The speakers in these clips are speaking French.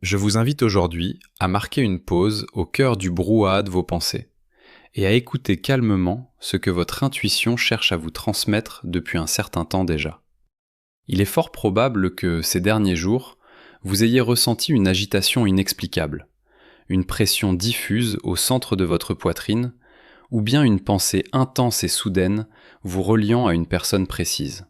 Je vous invite aujourd'hui à marquer une pause au cœur du brouhaha de vos pensées et à écouter calmement ce que votre intuition cherche à vous transmettre depuis un certain temps déjà. Il est fort probable que, ces derniers jours, vous ayez ressenti une agitation inexplicable, une pression diffuse au centre de votre poitrine, ou bien une pensée intense et soudaine vous reliant à une personne précise.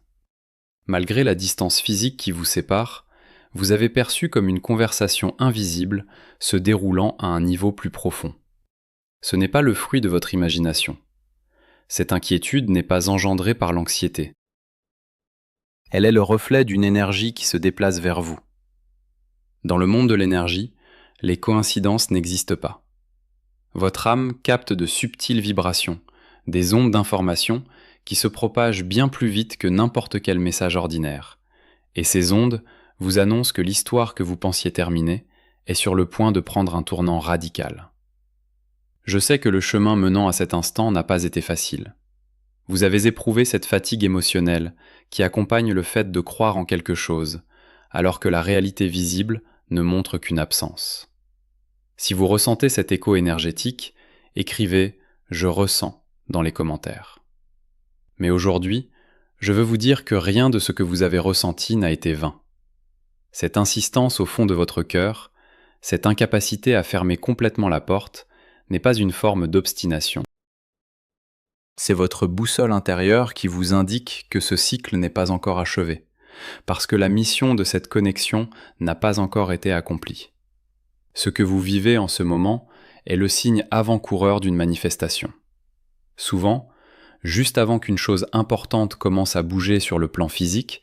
Malgré la distance physique qui vous sépare, vous avez perçu comme une conversation invisible se déroulant à un niveau plus profond. Ce n'est pas le fruit de votre imagination. Cette inquiétude n'est pas engendrée par l'anxiété. Elle est le reflet d'une énergie qui se déplace vers vous. Dans le monde de l'énergie, les coïncidences n'existent pas. Votre âme capte de subtiles vibrations, des ondes d'information qui se propagent bien plus vite que n'importe quel message ordinaire. Et ces ondes vous annoncent que l'histoire que vous pensiez terminée est sur le point de prendre un tournant radical. Je sais que le chemin menant à cet instant n'a pas été facile. Vous avez éprouvé cette fatigue émotionnelle qui accompagne le fait de croire en quelque chose, alors que la réalité visible ne montre qu'une absence. Si vous ressentez cet écho énergétique, écrivez « Je ressens » dans les commentaires. Mais aujourd'hui, je veux vous dire que rien de ce que vous avez ressenti n'a été vain. Cette insistance au fond de votre cœur, cette incapacité à fermer complètement la porte, n'est pas une forme d'obstination. C'est votre boussole intérieure qui vous indique que ce cycle n'est pas encore achevé, parce que la mission de cette connexion n'a pas encore été accomplie. Ce que vous vivez en ce moment est le signe avant-coureur d'une manifestation. Souvent, juste avant qu'une chose importante commence à bouger sur le plan physique,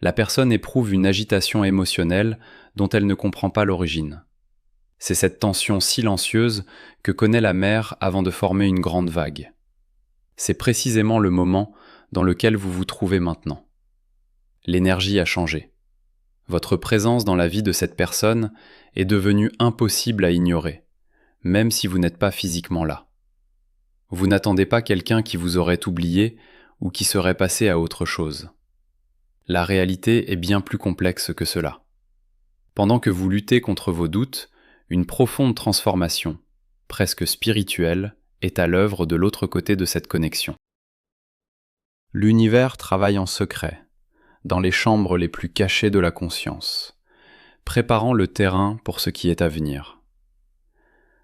la personne éprouve une agitation émotionnelle dont elle ne comprend pas l'origine. C'est cette tension silencieuse que connaît la mer avant de former une grande vague. C'est précisément le moment dans lequel vous vous trouvez maintenant. L'énergie a changé. Votre présence dans la vie de cette personne est devenue impossible à ignorer, même si vous n'êtes pas physiquement là. Vous n'attendez pas quelqu'un qui vous aurait oublié ou qui serait passé à autre chose. La réalité est bien plus complexe que cela. Pendant que vous luttez contre vos doutes, une profonde transformation, presque spirituelle, est à l'œuvre de l'autre côté de cette connexion. L'univers travaille en secret, dans les chambres les plus cachées de la conscience, préparant le terrain pour ce qui est à venir.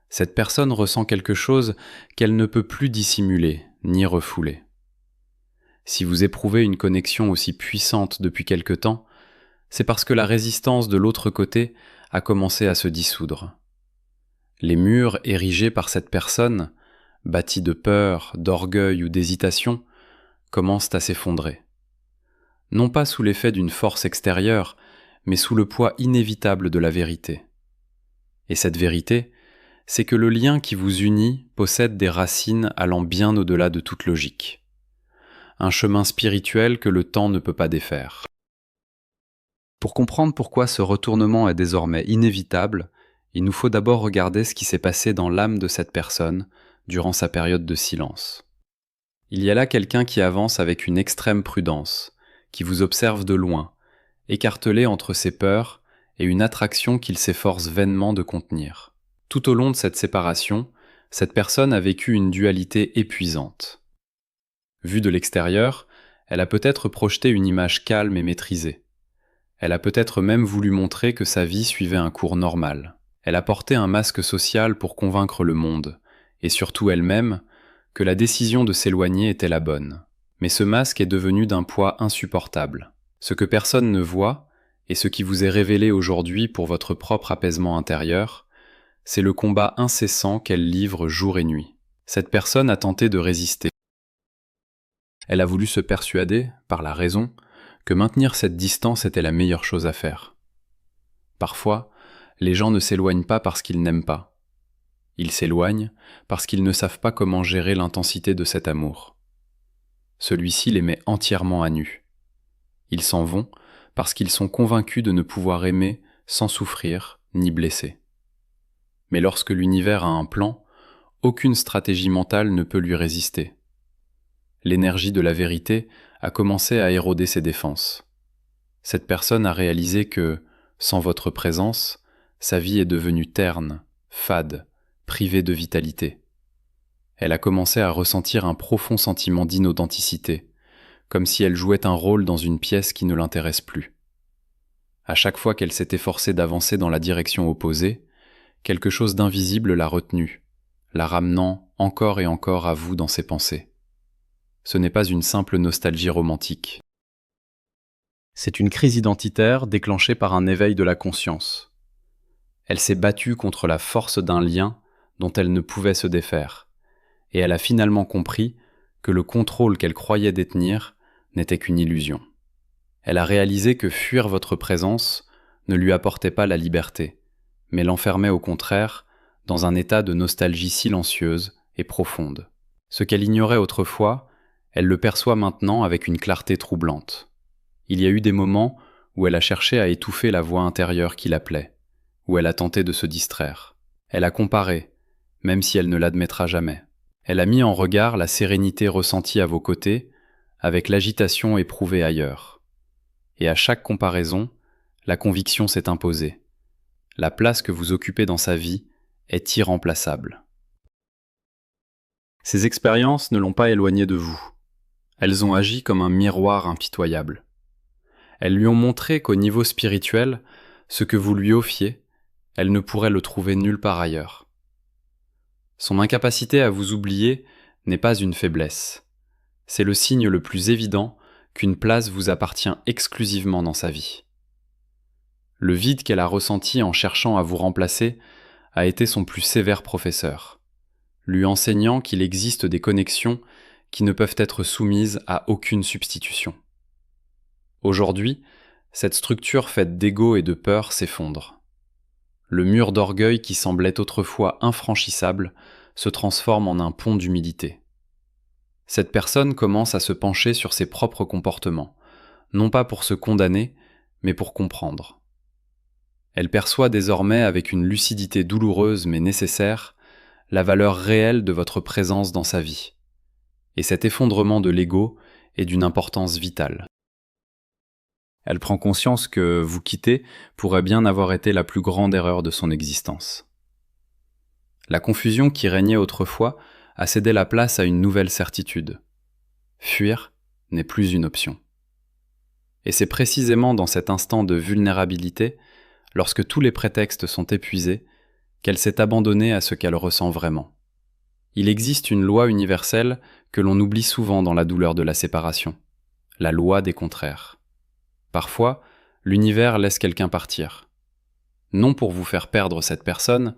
Cette personne ressent quelque chose qu'elle ne peut plus dissimuler ni refouler. Si vous éprouvez une connexion aussi puissante depuis quelque temps, c'est parce que la résistance de l'autre côté a commencé à se dissoudre. Les murs érigés par cette personne, bâtis de peur, d'orgueil ou d'hésitation, commencent à s'effondrer. Non pas sous l'effet d'une force extérieure, mais sous le poids inévitable de la vérité. Et cette vérité, c'est que le lien qui vous unit possède des racines allant bien au-delà de toute logique. Un chemin spirituel que le temps ne peut pas défaire. Pour comprendre pourquoi ce retournement est désormais inévitable, il nous faut d'abord regarder ce qui s'est passé dans l'âme de cette personne durant sa période de silence. Il y a là quelqu'un qui avance avec une extrême prudence, qui vous observe de loin, écartelé entre ses peurs et une attraction qu'il s'efforce vainement de contenir. Tout au long de cette séparation, cette personne a vécu une dualité épuisante. Vue de l'extérieur, elle a peut-être projeté une image calme et maîtrisée. Elle a peut-être même voulu montrer que sa vie suivait un cours normal. Elle a porté un masque social pour convaincre le monde, et surtout elle-même, que la décision de s'éloigner était la bonne. Mais ce masque est devenu d'un poids insupportable. Ce que personne ne voit, et ce qui vous est révélé aujourd'hui pour votre propre apaisement intérieur, c'est le combat incessant qu'elle livre jour et nuit. Cette personne a tenté de résister. Elle a voulu se persuader, par la raison, que maintenir cette distance était la meilleure chose à faire. Parfois, les gens ne s'éloignent pas parce qu'ils n'aiment pas. Ils s'éloignent parce qu'ils ne savent pas comment gérer l'intensité de cet amour. Celui-ci les met entièrement à nu. Ils s'en vont parce qu'ils sont convaincus de ne pouvoir aimer sans souffrir ni blesser. Mais lorsque l'univers a un plan, aucune stratégie mentale ne peut lui résister. L'énergie de la vérité a commencé à éroder ses défenses. Cette personne a réalisé que, sans votre présence, Sa vie est devenue terne, fade, privée de vitalité. Elle a commencé à ressentir un profond sentiment d'inauthenticité, comme si elle jouait un rôle dans une pièce qui ne l'intéresse plus. À chaque fois qu'elle s'est efforcée d'avancer dans la direction opposée, quelque chose d'invisible l'a retenue, la ramenant encore et encore à vous dans ses pensées. Ce n'est pas une simple nostalgie romantique. C'est une crise identitaire déclenchée par un éveil de la conscience. Elle s'est battue contre la force d'un lien dont elle ne pouvait se défaire, et elle a finalement compris que le contrôle qu'elle croyait détenir n'était qu'une illusion. Elle a réalisé que fuir votre présence ne lui apportait pas la liberté, mais l'enfermait au contraire dans un état de nostalgie silencieuse et profonde. Ce qu'elle ignorait autrefois, elle le perçoit maintenant avec une clarté troublante. Il y a eu des moments où elle a cherché à étouffer la voix intérieure qui l'appelait, où elle a tenté de se distraire. Elle a comparé, même si elle ne l'admettra jamais. Elle a mis en regard la sérénité ressentie à vos côtés avec l'agitation éprouvée ailleurs. Et à chaque comparaison, la conviction s'est imposée. La place que vous occupez dans sa vie est irremplaçable. Ces expériences ne l'ont pas éloignée de vous. Elles ont agi comme un miroir impitoyable. Elles lui ont montré qu'au niveau spirituel, ce que vous lui offriez, elle ne pourrait le trouver nulle part ailleurs. Son incapacité à vous oublier n'est pas une faiblesse. C'est le signe le plus évident qu'une place vous appartient exclusivement dans sa vie. Le vide qu'elle a ressenti en cherchant à vous remplacer a été son plus sévère professeur, lui enseignant qu'il existe des connexions qui ne peuvent être soumises à aucune substitution. Aujourd'hui, cette structure faite d'ego et de peur s'effondre. Le mur d'orgueil qui semblait autrefois infranchissable se transforme en un pont d'humilité. Cette personne commence à se pencher sur ses propres comportements, non pas pour se condamner, mais pour comprendre. Elle perçoit désormais avec une lucidité douloureuse mais nécessaire la valeur réelle de votre présence dans sa vie. Et cet effondrement de l'ego est d'une importance vitale. Elle prend conscience que vous quitter pourrait bien avoir été la plus grande erreur de son existence. La confusion qui régnait autrefois a cédé la place à une nouvelle certitude. Fuir n'est plus une option. Et c'est précisément dans cet instant de vulnérabilité, lorsque tous les prétextes sont épuisés, qu'elle s'est abandonnée à ce qu'elle ressent vraiment. Il existe une loi universelle que l'on oublie souvent dans la douleur de la séparation, la loi des contraires. Parfois, l'univers laisse quelqu'un partir. Non pour vous faire perdre cette personne,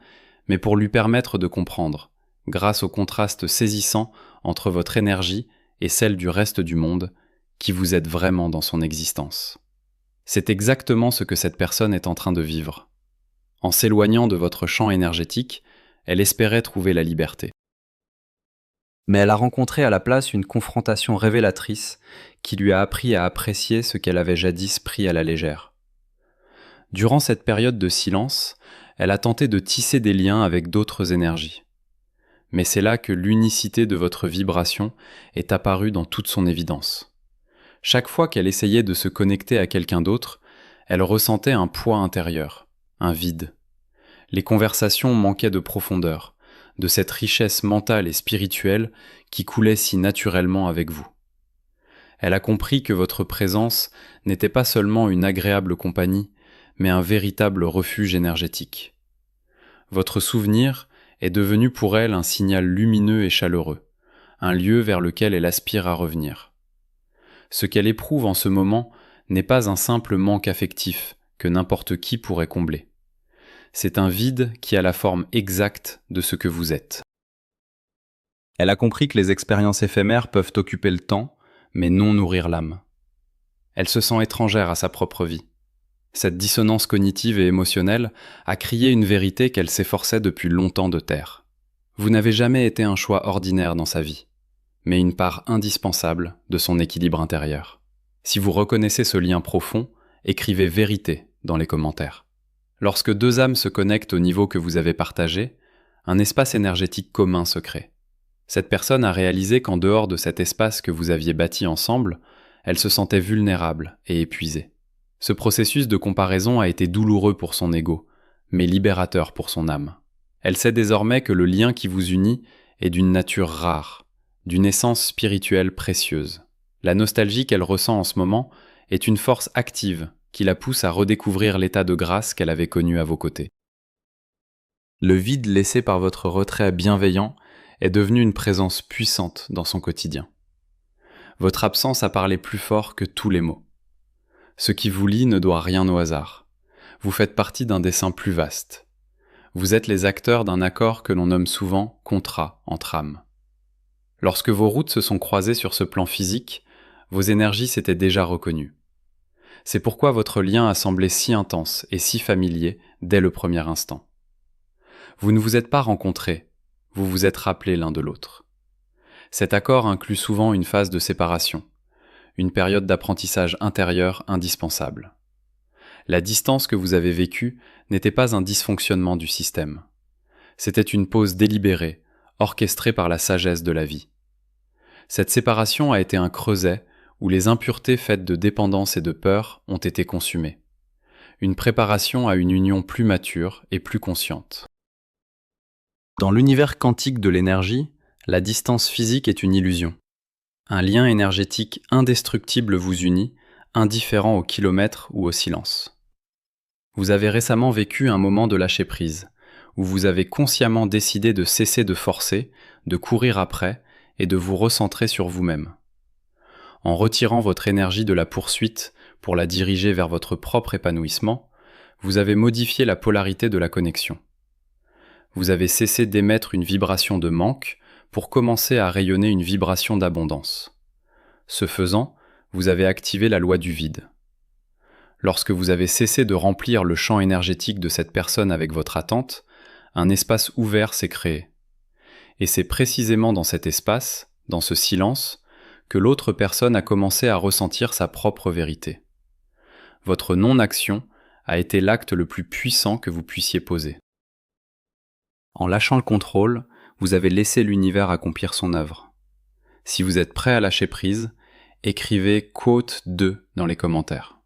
mais pour lui permettre de comprendre, grâce au contraste saisissant entre votre énergie et celle du reste du monde, qui vous êtes vraiment dans son existence. C'est exactement ce que cette personne est en train de vivre. En s'éloignant de votre champ énergétique, elle espérait trouver la liberté. Mais elle a rencontré à la place une confrontation révélatrice qui lui a appris à apprécier ce qu'elle avait jadis pris à la légère. Durant cette période de silence, elle a tenté de tisser des liens avec d'autres énergies. Mais c'est là que l'unicité de votre vibration est apparue dans toute son évidence. Chaque fois qu'elle essayait de se connecter à quelqu'un d'autre, elle ressentait un poids intérieur, un vide. Les conversations manquaient de profondeur, de cette richesse mentale et spirituelle qui coulait si naturellement avec vous. Elle a compris que votre présence n'était pas seulement une agréable compagnie, mais un véritable refuge énergétique. Votre souvenir est devenu pour elle un signal lumineux et chaleureux, un lieu vers lequel elle aspire à revenir. Ce qu'elle éprouve en ce moment n'est pas un simple manque affectif que n'importe qui pourrait combler. C'est un vide qui a la forme exacte de ce que vous êtes. Elle a compris que les expériences éphémères peuvent occuper le temps, mais non nourrir l'âme. Elle se sent étrangère à sa propre vie. Cette dissonance cognitive et émotionnelle a crié une vérité qu'elle s'efforçait depuis longtemps de taire. Vous n'avez jamais été un choix ordinaire dans sa vie, mais une part indispensable de son équilibre intérieur. Si vous reconnaissez ce lien profond, écrivez vérité dans les commentaires. Lorsque deux âmes se connectent au niveau que vous avez partagé, un espace énergétique commun se crée. Cette personne a réalisé qu'en dehors de cet espace que vous aviez bâti ensemble, elle se sentait vulnérable et épuisée. Ce processus de comparaison a été douloureux pour son ego, mais libérateur pour son âme. Elle sait désormais que le lien qui vous unit est d'une nature rare, d'une essence spirituelle précieuse. La nostalgie qu'elle ressent en ce moment est une force active qui la pousse à redécouvrir l'état de grâce qu'elle avait connu à vos côtés. Le vide laissé par votre retrait bienveillant est devenu une présence puissante dans son quotidien. Votre absence a parlé plus fort que tous les mots. Ce qui vous lie ne doit rien au hasard. Vous faites partie d'un dessein plus vaste. Vous êtes les acteurs d'un accord que l'on nomme souvent contrat entre âmes. Lorsque vos routes se sont croisées sur ce plan physique, vos énergies s'étaient déjà reconnues. C'est pourquoi votre lien a semblé si intense et si familier dès le premier instant. Vous ne vous êtes pas rencontrés, vous vous êtes rappelés l'un de l'autre. Cet accord inclut souvent une phase de séparation, une période d'apprentissage intérieur indispensable. La distance que vous avez vécue n'était pas un dysfonctionnement du système. C'était une pause délibérée, orchestrée par la sagesse de la vie. Cette séparation a été un creuset où les impuretés faites de dépendance et de peur ont été consumées. Une préparation à une union plus mature et plus consciente. Dans l'univers quantique de l'énergie, la distance physique est une illusion. Un lien énergétique indestructible vous unit, indifférent au kilomètre ou au silence. Vous avez récemment vécu un moment de lâcher-prise, où vous avez consciemment décidé de cesser de forcer, de courir après et de vous recentrer sur vous-même. En retirant votre énergie de la poursuite pour la diriger vers votre propre épanouissement, vous avez modifié la polarité de la connexion. Vous avez cessé d'émettre une vibration de manque pour commencer à rayonner une vibration d'abondance. Ce faisant, vous avez activé la loi du vide. Lorsque vous avez cessé de remplir le champ énergétique de cette personne avec votre attente, un espace ouvert s'est créé. Et c'est précisément dans cet espace, dans ce silence, que l'autre personne a commencé à ressentir sa propre vérité. Votre non-action a été l'acte le plus puissant que vous puissiez poser. En lâchant le contrôle, vous avez laissé l'univers accomplir son œuvre. Si vous êtes prêt à lâcher prise, écrivez « quote 2 » dans les commentaires.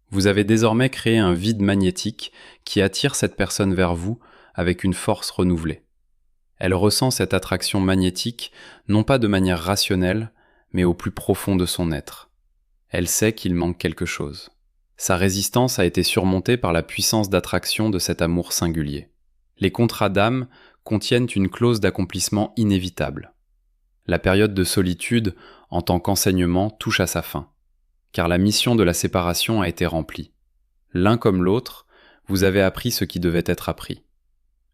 Vous avez désormais créé un vide magnétique qui attire cette personne vers vous avec une force renouvelée. Elle ressent cette attraction magnétique non pas de manière rationnelle, mais au plus profond de son être. Elle sait qu'il manque quelque chose. Sa résistance a été surmontée par la puissance d'attraction de cet amour singulier. Les contrats d'âme contiennent une clause d'accomplissement inévitable. La période de solitude, en tant qu'enseignement, touche à sa fin, car la mission de la séparation a été remplie. L'un comme l'autre, vous avez appris ce qui devait être appris.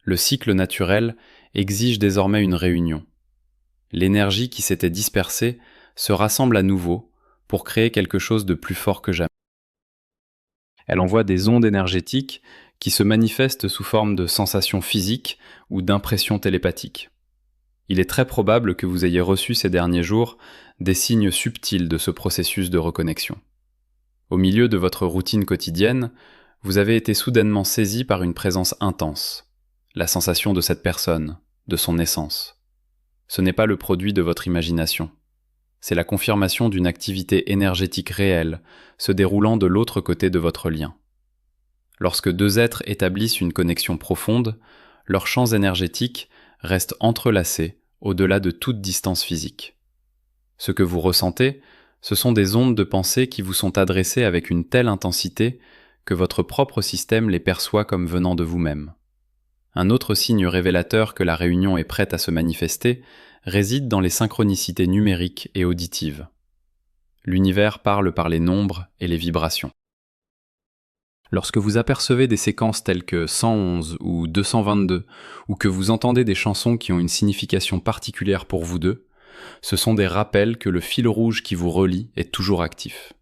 Le cycle naturel exige désormais une réunion. L'énergie qui s'était dispersée se rassemble à nouveau pour créer quelque chose de plus fort que jamais. Elle envoie des ondes énergétiques qui se manifestent sous forme de sensations physiques ou d'impressions télépathiques. Il est très probable que vous ayez reçu ces derniers jours des signes subtils de ce processus de reconnexion. Au milieu de votre routine quotidienne, vous avez été soudainement saisi par une présence intense, la sensation de cette personne, de son essence. Ce n'est pas le produit de votre imagination. C'est la confirmation d'une activité énergétique réelle se déroulant de l'autre côté de votre lien. Lorsque deux êtres établissent une connexion profonde, leurs champs énergétiques restent entrelacés au-delà de toute distance physique. Ce que vous ressentez, ce sont des ondes de pensée qui vous sont adressées avec une telle intensité que votre propre système les perçoit comme venant de vous-même. Un autre signe révélateur que la réunion est prête à se manifester réside dans les synchronicités numériques et auditives. L'univers parle par les nombres et les vibrations. Lorsque vous apercevez des séquences telles que 111 ou 222, ou que vous entendez des chansons qui ont une signification particulière pour vous deux, ce sont des rappels que le fil rouge qui vous relie est toujours actif.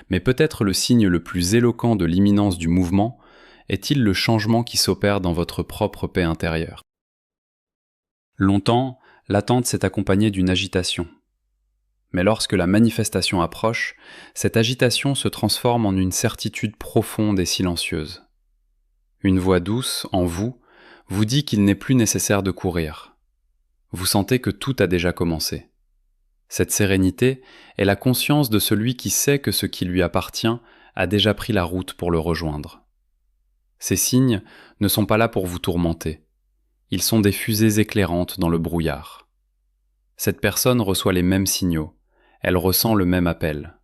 Mais peut-être le signe le plus éloquent de l'imminence du mouvement est-il le changement qui s'opère dans votre propre paix intérieure. Longtemps, l'attente s'est accompagnée d'une agitation. Mais lorsque la manifestation approche, cette agitation se transforme en une certitude profonde et silencieuse. Une voix douce, en vous, vous dit qu'il n'est plus nécessaire de courir. Vous sentez que tout a déjà commencé. Cette sérénité est la conscience de celui qui sait que ce qui lui appartient a déjà pris la route pour le rejoindre. Ces signes ne sont pas là pour vous tourmenter. Ils sont des fusées éclairantes dans le brouillard. Cette personne reçoit les mêmes signaux, elle ressent le même appel.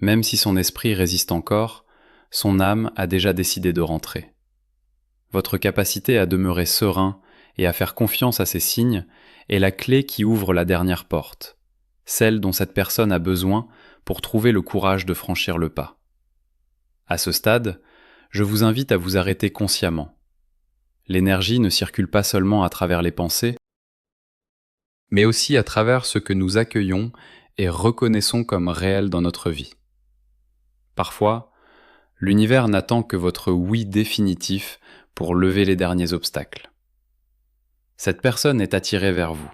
Même si son esprit résiste encore, son âme a déjà décidé de rentrer. Votre capacité à demeurer serein et à faire confiance à ces signes est la clé qui ouvre la dernière porte, celle dont cette personne a besoin pour trouver le courage de franchir le pas. À ce stade, je vous invite à vous arrêter consciemment. L'énergie ne circule pas seulement à travers les pensées, mais aussi à travers ce que nous accueillons et reconnaissons comme réel dans notre vie. Parfois, l'univers n'attend que votre oui définitif pour lever les derniers obstacles. Cette personne est attirée vers vous,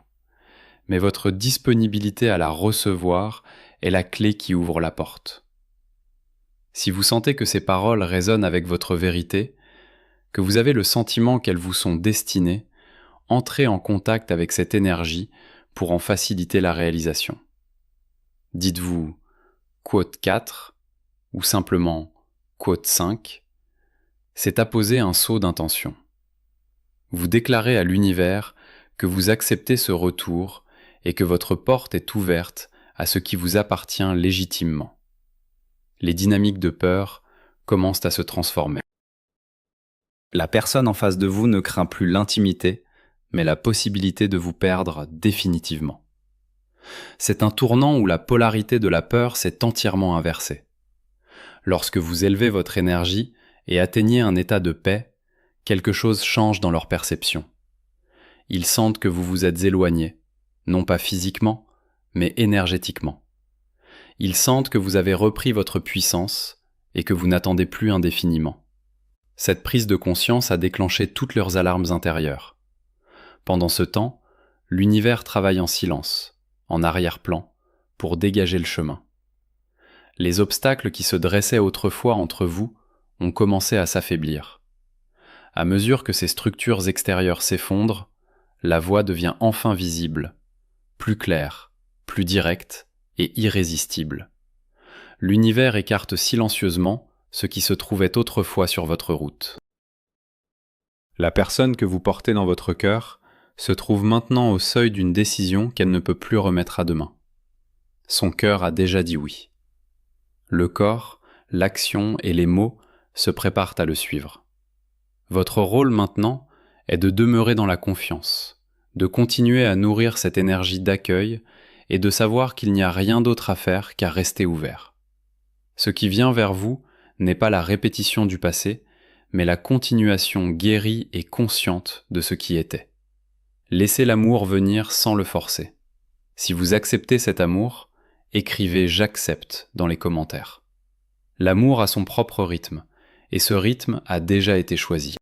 mais votre disponibilité à la recevoir est la clé qui ouvre la porte. Si vous sentez que ces paroles résonnent avec votre vérité, que vous avez le sentiment qu'elles vous sont destinées, entrez en contact avec cette énergie pour en faciliter la réalisation. Dites-vous quote 4 ou simplement quote 5, c'est apposer un sceau d'intention. Vous déclarez à l'univers que vous acceptez ce retour et que votre porte est ouverte à ce qui vous appartient légitimement. Les dynamiques de peur commencent à se transformer. La personne en face de vous ne craint plus l'intimité, mais la possibilité de vous perdre définitivement. C'est un tournant où la polarité de la peur s'est entièrement inversée. Lorsque vous élevez votre énergie et atteignez un état de paix, quelque chose change dans leur perception. Ils sentent que vous vous êtes éloigné, non pas physiquement, mais énergétiquement. Ils sentent que vous avez repris votre puissance et que vous n'attendez plus indéfiniment. Cette prise de conscience a déclenché toutes leurs alarmes intérieures. Pendant ce temps, l'univers travaille en silence, en arrière-plan, pour dégager le chemin. Les obstacles qui se dressaient autrefois entre vous ont commencé à s'affaiblir. À mesure que ces structures extérieures s'effondrent, la voie devient enfin visible, plus claire, plus directe et irrésistible. L'univers écarte silencieusement ce qui se trouvait autrefois sur votre route. La personne que vous portez dans votre cœur se trouve maintenant au seuil d'une décision qu'elle ne peut plus remettre à demain. Son cœur a déjà dit oui. Le corps, l'action et les mots se préparent à le suivre. Votre rôle maintenant est de demeurer dans la confiance, de continuer à nourrir cette énergie d'accueil et de savoir qu'il n'y a rien d'autre à faire qu'à rester ouvert. Ce qui vient vers vous n'est pas la répétition du passé, mais la continuation guérie et consciente de ce qui était. Laissez l'amour venir sans le forcer. Si vous acceptez cet amour, écrivez « j'accepte » dans les commentaires. L'amour a son propre rythme, et ce rythme a déjà été choisi.